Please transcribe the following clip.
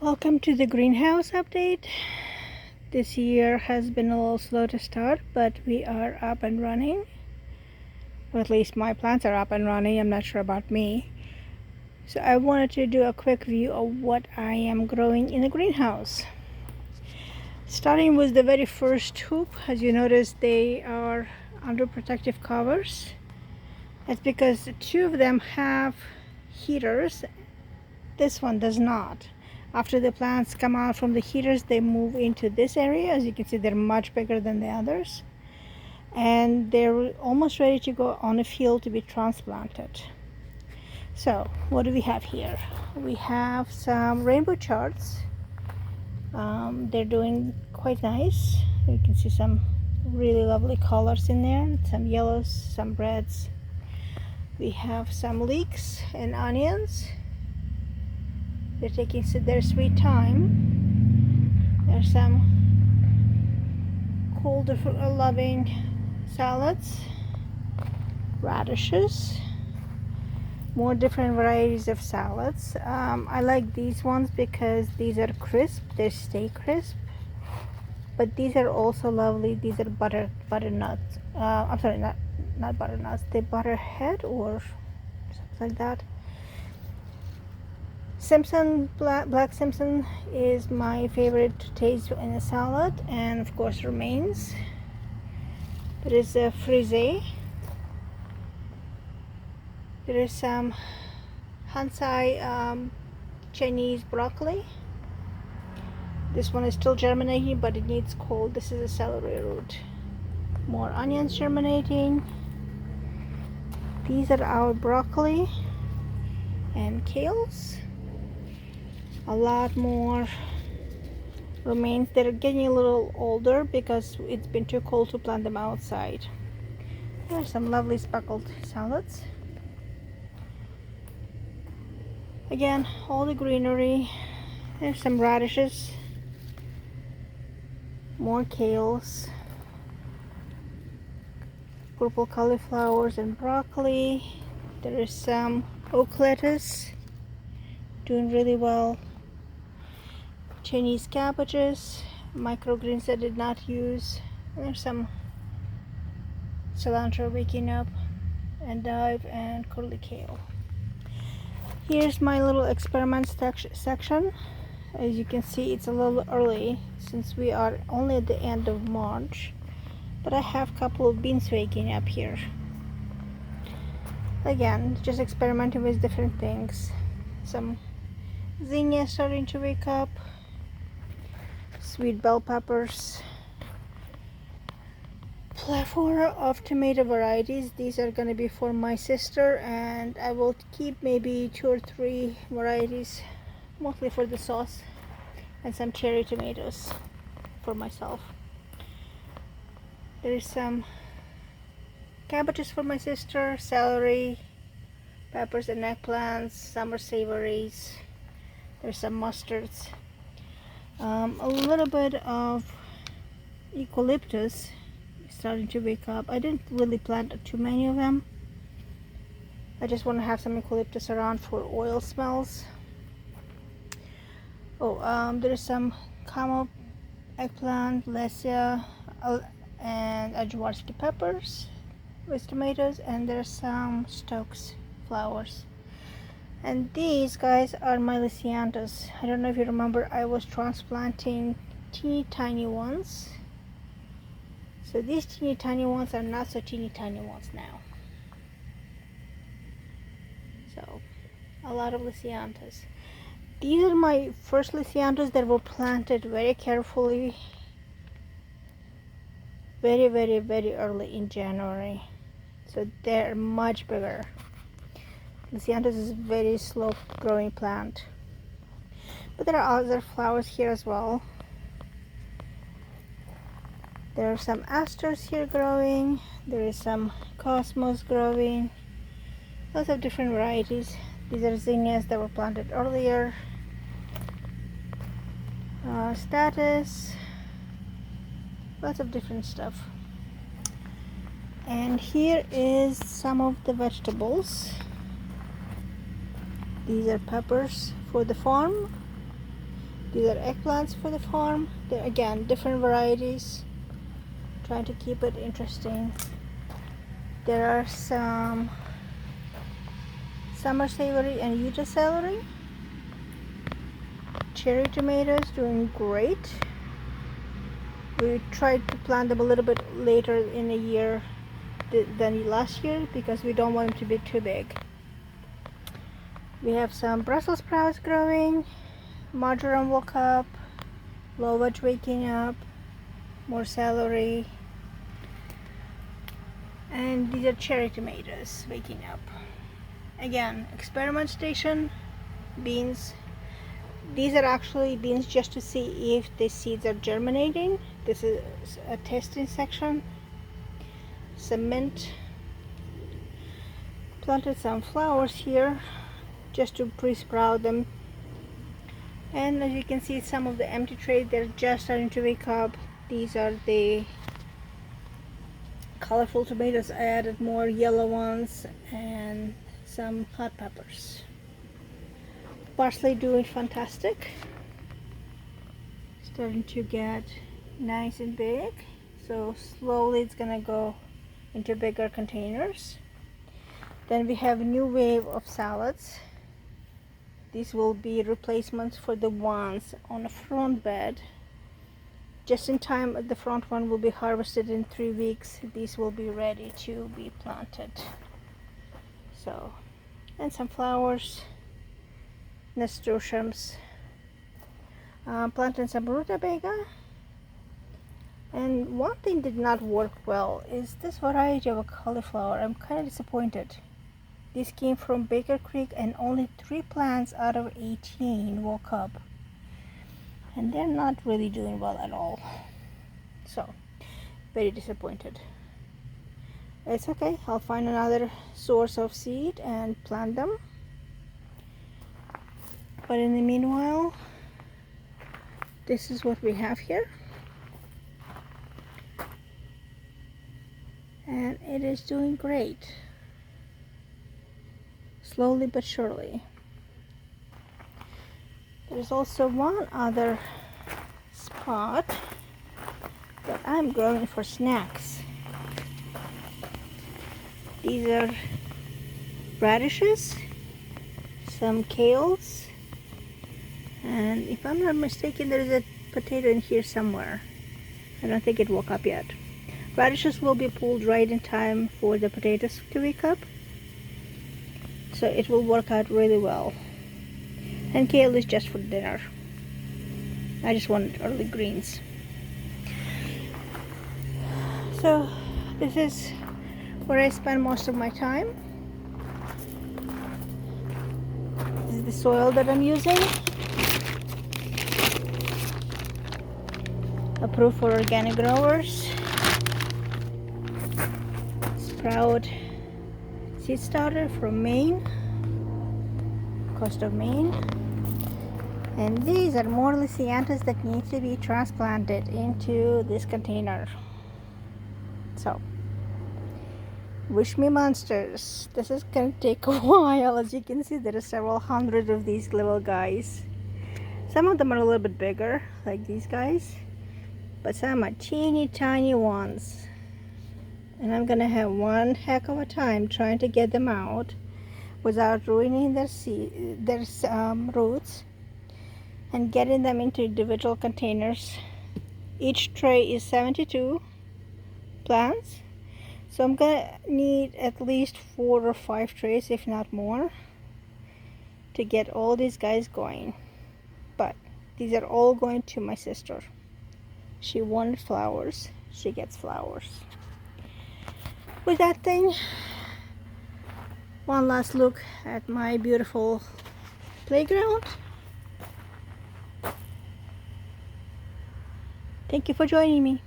Welcome to the greenhouse update. This year has been a little slow to start, but we are up and running. Or at least my plants are up and running. I'm not sure about me. So I wanted to do a quick view of what I am growing in the greenhouse. Starting with the very first hoop, as you notice, they are under protective covers. That's because two of them have heaters. This one does not. After the plants come out from the heaters, they move into this area. As you can see, they're much bigger than the others. And they're almost ready to go on a field to be transplanted. So, what do we have here? We have some rainbow charts. They're doing quite nice. You can see some really lovely colors in there. Some yellows, some reds. We have some leeks and onions. They're taking their sweet time. There's some cold loving salads, radishes, more different varieties of salads. I like these ones because these are crisp, they stay crisp. But these are also lovely. These are butternuts. I'm sorry, not butternuts. They're butterhead or something like that. Simpson, black Simpson is my favorite to taste in a salad, and of course romaines. There is a frisee. There is some Hansai Chinese broccoli. This one is still germinating, but it needs cold. This is a celery root. More onions germinating. These are our broccoli and kales. A lot more romaines. They're getting a little older because it's been too cold to plant them outside. There's some lovely speckled salads. Again, all the greenery. There's some radishes, more kales, purple cauliflowers and broccoli. There is some oak lettuce doing really well. Chinese cabbages, microgreens I did not use. There's some cilantro waking up, endive and curly kale. Here's my little experiment section. As you can see, it's a little early since we are only at the end of March, but I have a couple of beans waking up here. Again, just experimenting with different things. Some zinnia starting to wake up, sweet bell peppers, plethora of tomato varieties. These are going to be for my sister, and I will keep maybe 2 or 3 varieties, mostly for the sauce, and some cherry tomatoes for myself. There is some cabbages for my sister, celery, peppers and eggplants, summer savories. There's some mustards. A little bit of eucalyptus starting to wake up. I didn't really plant too many of them. I just want to have some eucalyptus around for oil smells. There's some camo eggplant, lesia, and Ajwarsky peppers with tomatoes, and there's some Stokes flowers. And these guys are my Lisianthus. I don't know if you remember, I was transplanting teeny tiny ones. So these teeny tiny ones are not so teeny tiny ones now. So a lot of Lisianthus. These are my first Lisianthus that were planted very carefully, very early in January. So they're much bigger. Lisianthus is a very slow growing plant. But there are other flowers here as well. There are some asters here growing. There is some cosmos growing. Lots of different varieties. These are zinnias that were planted earlier. Status. Lots of different stuff. And here is some of the vegetables. These are peppers for the farm. These are eggplants for the farm. They're again different varieties. Trying to keep it interesting. There are some summer savory and Utah celery. Cherry tomatoes doing great. We tried to plant them a little bit later in the year than last year because we don't want them to be too big. We have some Brussels sprouts growing. Marjoram woke up. Lovage waking up. More celery. And these are cherry tomatoes waking up. Again, experiment station. Beans. These are actually beans just to see if the seeds are germinating. This is a testing section. Some mint. Planted some flowers here just to pre-sprout them. And as you can see, some of the empty trays, they're just starting to wake up. These are the colorful tomatoes. I added more yellow ones and some hot peppers. Parsley doing fantastic. Starting to get nice and big. So slowly it's gonna go into bigger containers. Then we have a new wave of salads. These will be replacements for the ones on the front bed. Just in time, the front one will be harvested in 3 weeks. These will be ready to be planted. So, and some flowers, nasturtiums, planting some rutabaga. And one thing did not work well is this variety of a cauliflower. I'm kind of disappointed. This came from Baker Creek and only 3 plants out of 18 woke up. And they're not really doing well at all. So, very disappointed. It's okay, I'll find another source of seed and plant them. But in the meanwhile, this is what we have here. And it is doing great. Slowly but surely. There's also one other spot that I'm growing for snacks. These are radishes, some kales, and if I'm not mistaken, there's a potato in here somewhere. I don't think it woke up yet. Radishes will be pulled right in time for the potatoes to wake up, so it will work out really well. And kale is just for dinner. I just wanted early greens. So this is where I spend most of my time. This is the soil that I'm using. Approved for organic growers. Sprout seed starter from Maine, coast of Maine. And these are more Lisianthus that need to be transplanted into this container. So, wish me monsters. This is gonna take a while. As you can see, there are several hundred of these little guys. Some of them are a little bit bigger, like these guys, but some are teeny tiny ones. And I'm gonna have one heck of a time trying to get them out without ruining their roots, and getting them into individual containers. Each tray is 72 plants, so I'm gonna need at least 4 or 5 trays, if not more, to get all these guys going. But these are all going to my sister. She wanted flowers, she gets flowers. With that thing, one last look at my beautiful playground. Thank you for joining me.